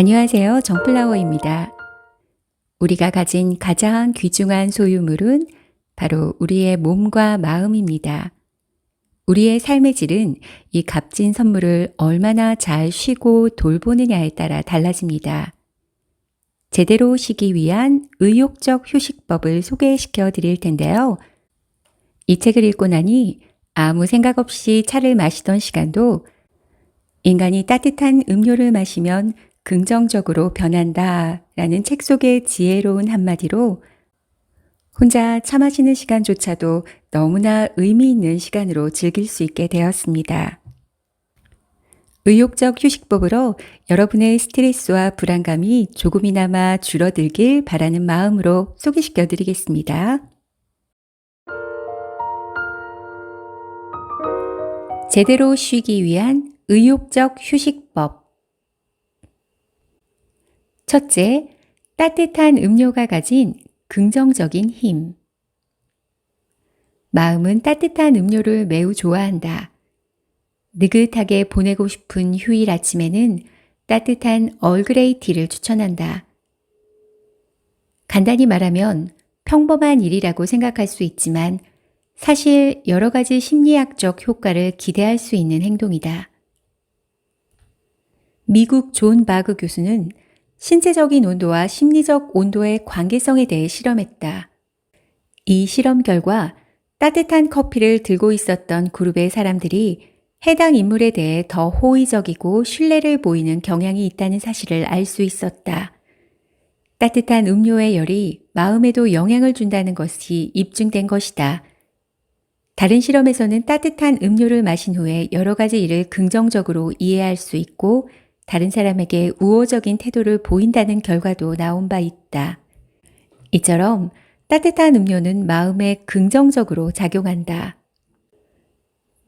안녕하세요. 정플라워입니다. 우리가 가진 가장 귀중한 소유물은 바로 우리의 몸과 마음입니다. 우리의 삶의 질은 이 값진 선물을 얼마나 잘 쉬고 돌보느냐에 따라 달라집니다. 제대로 쉬기 위한 의욕적 휴식법을 소개시켜 드릴 텐데요. 이 책을 읽고 나니 아무 생각 없이 차를 마시던 시간도 인간이 따뜻한 음료를 마시면 긍정적으로 변한다 라는 책 속의 지혜로운 한마디로 혼자 차 마시는 시간조차도 너무나 의미 있는 시간으로 즐길 수 있게 되었습니다. 의욕적 휴식법으로 여러분의 스트레스와 불안감이 조금이나마 줄어들길 바라는 마음으로 소개시켜 드리겠습니다. 제대로 쉬기 위한 의욕적 휴식법. 첫째, 따뜻한 음료가 가진 긍정적인 힘. 마음은 따뜻한 음료를 매우 좋아한다. 느긋하게 보내고 싶은 휴일 아침에는 따뜻한 얼그레이 티를 추천한다. 간단히 말하면 평범한 일이라고 생각할 수 있지만 사실 여러 가지 심리학적 효과를 기대할 수 있는 행동이다. 미국 존 바그 교수는 신체적인 온도와 심리적 온도의 관계성에 대해 실험했다. 이 실험 결과 따뜻한 커피를 들고 있었던 그룹의 사람들이 해당 인물에 대해 더 호의적이고 신뢰를 보이는 경향이 있다는 사실을 알 수 있었다. 따뜻한 음료의 열이 마음에도 영향을 준다는 것이 입증된 것이다. 다른 실험에서는 따뜻한 음료를 마신 후에 여러 가지 일을 긍정적으로 이해할 수 있고 다른 사람에게 우호적인 태도를 보인다는 결과도 나온 바 있다. 이처럼 따뜻한 음료는 마음에 긍정적으로 작용한다.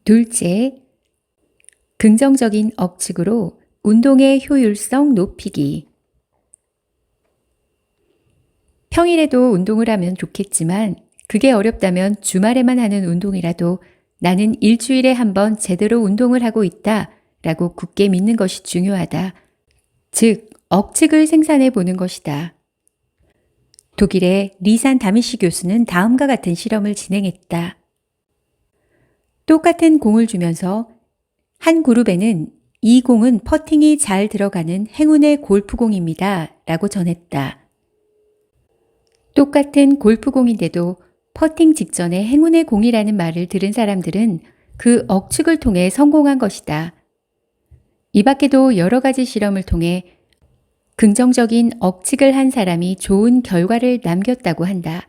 둘째, 긍정적인 억측으로 운동의 효율성 높이기. 평일에도 운동을 하면 좋겠지만 그게 어렵다면 주말에만 하는 운동이라도 나는 일주일에 한 번 제대로 운동을 하고 있다 라고 굳게 믿는 것이 중요하다. 즉, 억측을 생산해 보는 것이다. 독일의 리산 다미시 교수는 다음과 같은 실험을 진행했다. 똑같은 공을 주면서 한 그룹에는 이 공은 퍼팅이 잘 들어가는 행운의 골프공입니다 라고 전했다. 똑같은 골프공인데도 퍼팅 직전에 행운의 공이라는 말을 들은 사람들은 그 억측을 통해 성공한 것이다. 이 밖에도 여러 가지 실험을 통해 긍정적인 억측을 한 사람이 좋은 결과를 남겼다고 한다.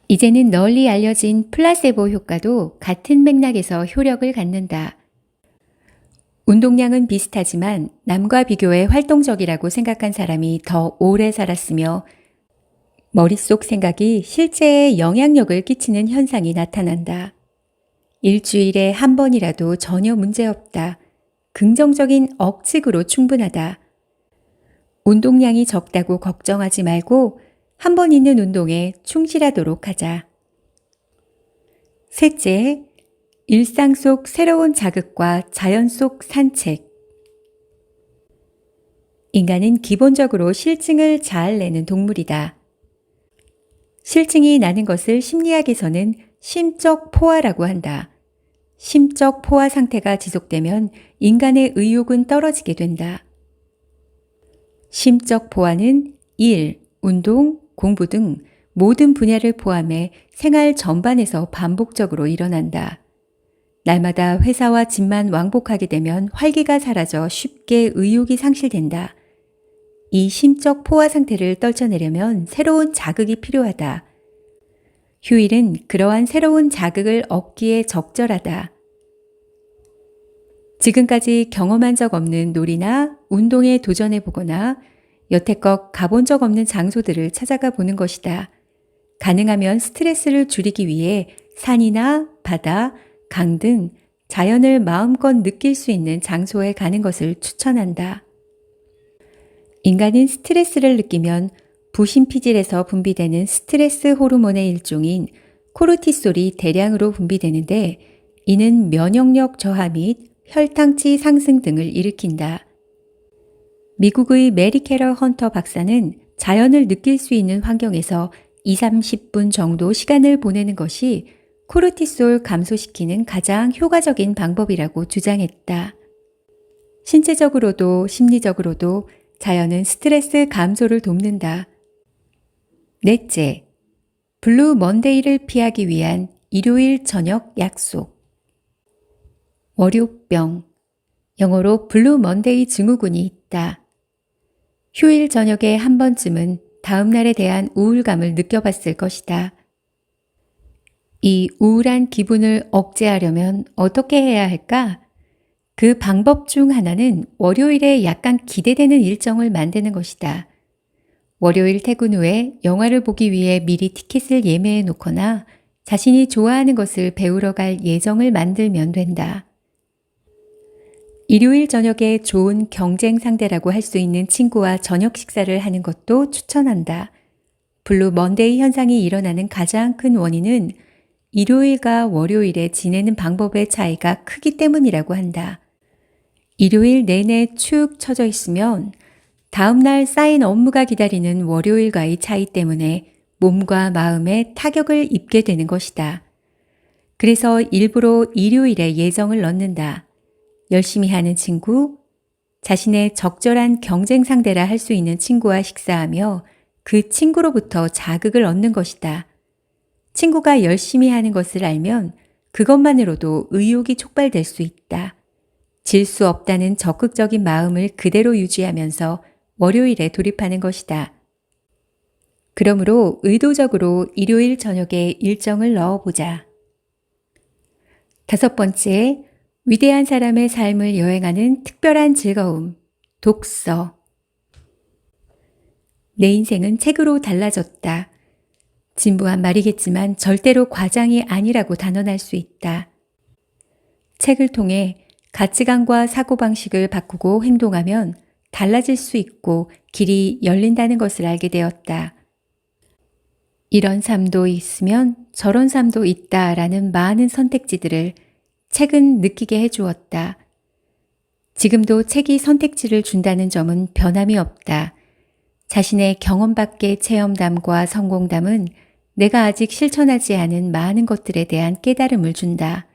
이제는 널리 알려진 플라세보 효과도 같은 맥락에서 효력을 갖는다. 운동량은 비슷하지만 남과 비교해 활동적이라고 생각한 사람이 더 오래 살았으며 머릿속 생각이 실제에 영향력을 끼치는 현상이 나타난다. 일주일에 한 번이라도 전혀 문제없다. 긍정적인 억측으로 충분하다. 운동량이 적다고 걱정하지 말고 한 번 있는 운동에 충실하도록 하자. 셋째, 일상 속 새로운 자극과 자연 속 산책. 인간은 기본적으로 실증을 잘 내는 동물이다. 실증이 나는 것을 심리학에서는 심적 포화라고 한다. 심적 포화 상태가 지속되면 인간의 의욕은 떨어지게 된다. 심적 포화는 일, 운동, 공부 등 모든 분야를 포함해 생활 전반에서 반복적으로 일어난다. 날마다 회사와 집만 왕복하게 되면 활기가 사라져 쉽게 의욕이 상실된다. 이 심적 포화 상태를 떨쳐내려면 새로운 자극이 필요하다. 휴일은 그러한 새로운 자극을 얻기에 적절하다. 지금까지 경험한 적 없는 놀이나 운동에 도전해 보거나 여태껏 가본 적 없는 장소들을 찾아가 보는 것이다. 가능하면 스트레스를 줄이기 위해 산이나 바다, 강 등 자연을 마음껏 느낄 수 있는 장소에 가는 것을 추천한다. 인간은 스트레스를 느끼면 부신피질에서 분비되는 스트레스 호르몬의 일종인 코르티솔이 대량으로 분비되는데 이는 면역력 저하 및 혈당치 상승 등을 일으킨다. 미국의 메리 캐럴 헌터 박사는 자연을 느낄 수 있는 환경에서 2, 30분 정도 시간을 보내는 것이 코르티솔 감소시키는 가장 효과적인 방법이라고 주장했다. 신체적으로도 심리적으로도 자연은 스트레스 감소를 돕는다. 넷째, 블루 먼데이를 피하기 위한 일요일 저녁 약속. 월요병, 영어로 블루 먼데이 증후군이 있다. 휴일 저녁에 한 번쯤은 다음 날에 대한 우울감을 느껴봤을 것이다. 이 우울한 기분을 억제하려면 어떻게 해야 할까? 그 방법 중 하나는 월요일에 약간 기대되는 일정을 만드는 것이다. 월요일 퇴근 후에 영화를 보기 위해 미리 티켓을 예매해 놓거나 자신이 좋아하는 것을 배우러 갈 예정을 만들면 된다. 일요일 저녁에 좋은 경쟁 상대라고 할 수 있는 친구와 저녁 식사를 하는 것도 추천한다. 블루 먼데이 현상이 일어나는 가장 큰 원인은 일요일과 월요일에 지내는 방법의 차이가 크기 때문이라고 한다. 일요일 내내 축 처져 있으면 다음날 쌓인 업무가 기다리는 월요일과의 차이 때문에 몸과 마음에 타격을 입게 되는 것이다. 그래서 일부러 일요일에 예정을 넣는다. 열심히 하는 친구, 자신의 적절한 경쟁 상대라 할 수 있는 친구와 식사하며 그 친구로부터 자극을 얻는 것이다. 친구가 열심히 하는 것을 알면 그것만으로도 의욕이 촉발될 수 있다. 질 수 없다는 적극적인 마음을 그대로 유지하면서 월요일에 돌입하는 것이다. 그러므로 의도적으로 일요일 저녁에 일정을 넣어보자. 다섯 번째, 위대한 사람의 삶을 여행하는 특별한 즐거움, 독서. 내 인생은 책으로 달라졌다. 진부한 말이겠지만 절대로 과장이 아니라고 단언할 수 있다. 책을 통해 가치관과 사고방식을 바꾸고 행동하면 달라질 수 있고 길이 열린다는 것을 알게 되었다. 이런 삶도 있으면 저런 삶도 있다라는 많은 선택지들을 책은 느끼게 해주었다. 지금도 책이 선택지를 준다는 점은 변함이 없다. 자신의 경험 밖의 체험담과 성공담은 내가 아직 실천하지 않은 많은 것들에 대한 깨달음을 준다.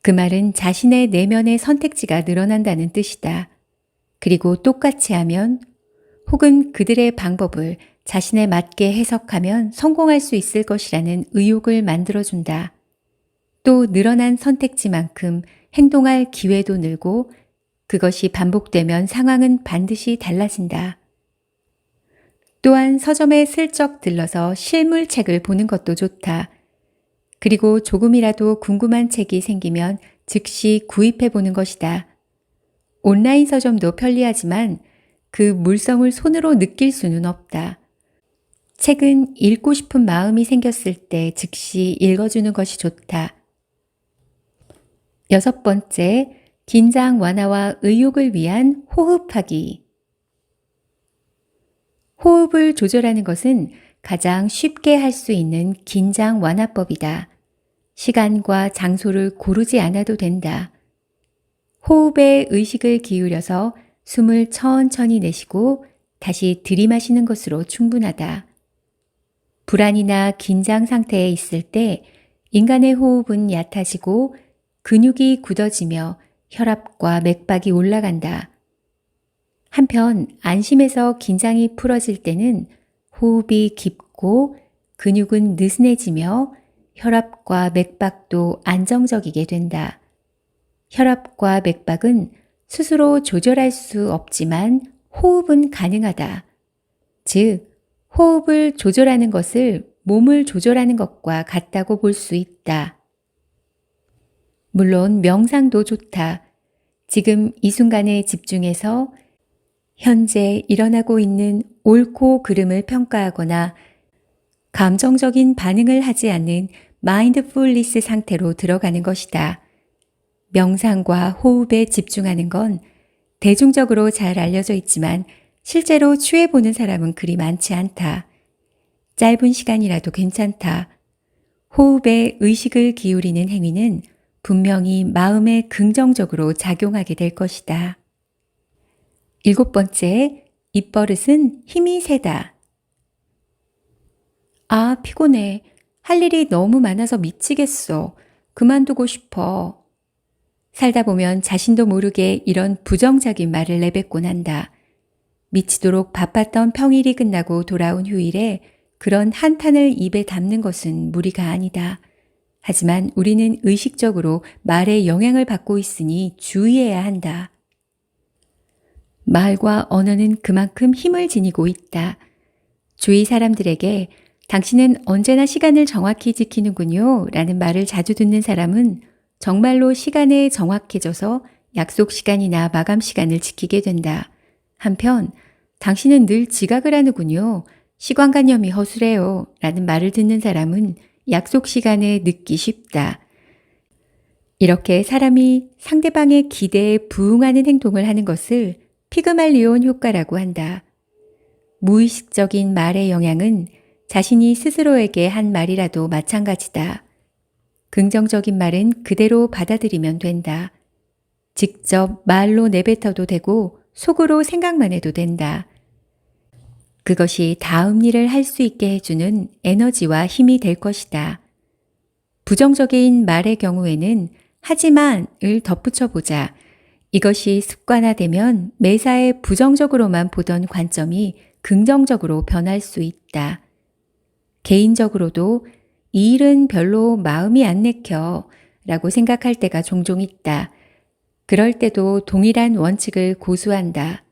그 말은 자신의 내면의 선택지가 늘어난다는 뜻이다. 그리고 똑같이 하면 혹은 그들의 방법을 자신에 맞게 해석하면 성공할 수 있을 것이라는 의욕을 만들어준다. 또 늘어난 선택지만큼 행동할 기회도 늘고 그것이 반복되면 상황은 반드시 달라진다. 또한 서점에 슬쩍 들러서 실물책을 보는 것도 좋다. 그리고 조금이라도 궁금한 책이 생기면 즉시 구입해 보는 것이다. 온라인 서점도 편리하지만 그 물성을 손으로 느낄 수는 없다. 책은 읽고 싶은 마음이 생겼을 때 즉시 읽어주는 것이 좋다. 여섯 번째, 긴장 완화와 의욕을 위한 호흡하기. 호흡을 조절하는 것은 가장 쉽게 할 수 있는 긴장 완화법이다. 시간과 장소를 고르지 않아도 된다. 호흡에 의식을 기울여서 숨을 천천히 내쉬고 다시 들이마시는 것으로 충분하다. 불안이나 긴장 상태에 있을 때 인간의 호흡은 얕아지고 근육이 굳어지며 혈압과 맥박이 올라간다. 한편 안심해서 긴장이 풀어질 때는 호흡이 깊고 근육은 느슨해지며 혈압과 맥박도 안정적이게 된다. 혈압과 맥박은 스스로 조절할 수 없지만 호흡은 가능하다. 즉, 호흡을 조절하는 것을 몸을 조절하는 것과 같다고 볼 수 있다. 물론 명상도 좋다. 지금 이 순간에 집중해서 현재 일어나고 있는 옳고 그름을 평가하거나 감정적인 반응을 하지 않는 마인드풀리스 상태로 들어가는 것이다. 명상과 호흡에 집중하는 건 대중적으로 잘 알려져 있지만 실제로 취해보는 사람은 그리 많지 않다. 짧은 시간이라도 괜찮다. 호흡에 의식을 기울이는 행위는 분명히 마음에 긍정적으로 작용하게 될 것이다. 7번째, 입버릇은 힘이 세다. 아, 피곤해. 할 일이 너무 많아서 미치겠어. 그만두고 싶어. 살다 보면 자신도 모르게 이런 부정적인 말을 내뱉곤 한다. 미치도록 바빴던 평일이 끝나고 돌아온 휴일에 그런 한탄을 입에 담는 것은 무리가 아니다. 하지만 우리는 의식적으로 말에 영향을 받고 있으니 주의해야 한다. 말과 언어는 그만큼 힘을 지니고 있다. 주위 사람들에게 당신은 언제나 시간을 정확히 지키는군요 라는 말을 자주 듣는 사람은 정말로 시간에 정확해져서 약속 시간이나 마감 시간을 지키게 된다. 한편 당신은 늘 지각을 하는군요. 시간관념이 허술해요 라는 말을 듣는 사람은 약속 시간에 늦기 쉽다. 이렇게 사람이 상대방의 기대에 부응하는 행동을 하는 것을 피그말리온 효과라고 한다. 무의식적인 말의 영향은 자신이 스스로에게 한 말이라도 마찬가지다. 긍정적인 말은 그대로 받아들이면 된다. 직접 말로 내뱉어도 되고 속으로 생각만 해도 된다. 그것이 다음 일을 할 수 있게 해주는 에너지와 힘이 될 것이다. 부정적인 말의 경우에는 하지만을 덧붙여 보자. 이것이 습관화되면 매사에 부정적으로만 보던 관점이 긍정적으로 변할 수 있다. 개인적으로도 이 일은 별로 마음이 안 내켜 라고 생각할 때가 종종 있다. 그럴 때도 동일한 원칙을 고수한다.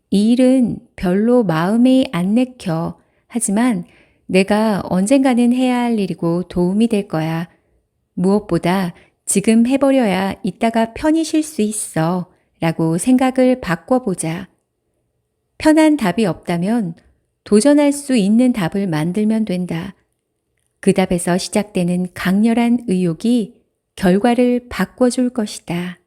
이 일은 별로 마음이 안 내켜. 하지만 내가 언젠가는 해야 할 일이고 도움이 될 거야. 무엇보다 지금 해버려야 이따가 편히 쉴 수 있어 라고 생각을 바꿔보자. 편한 답이 없다면 도전할 수 있는 답을 만들면 된다. 그 답에서 시작되는 강렬한 의욕이 결과를 바꿔줄 것이다.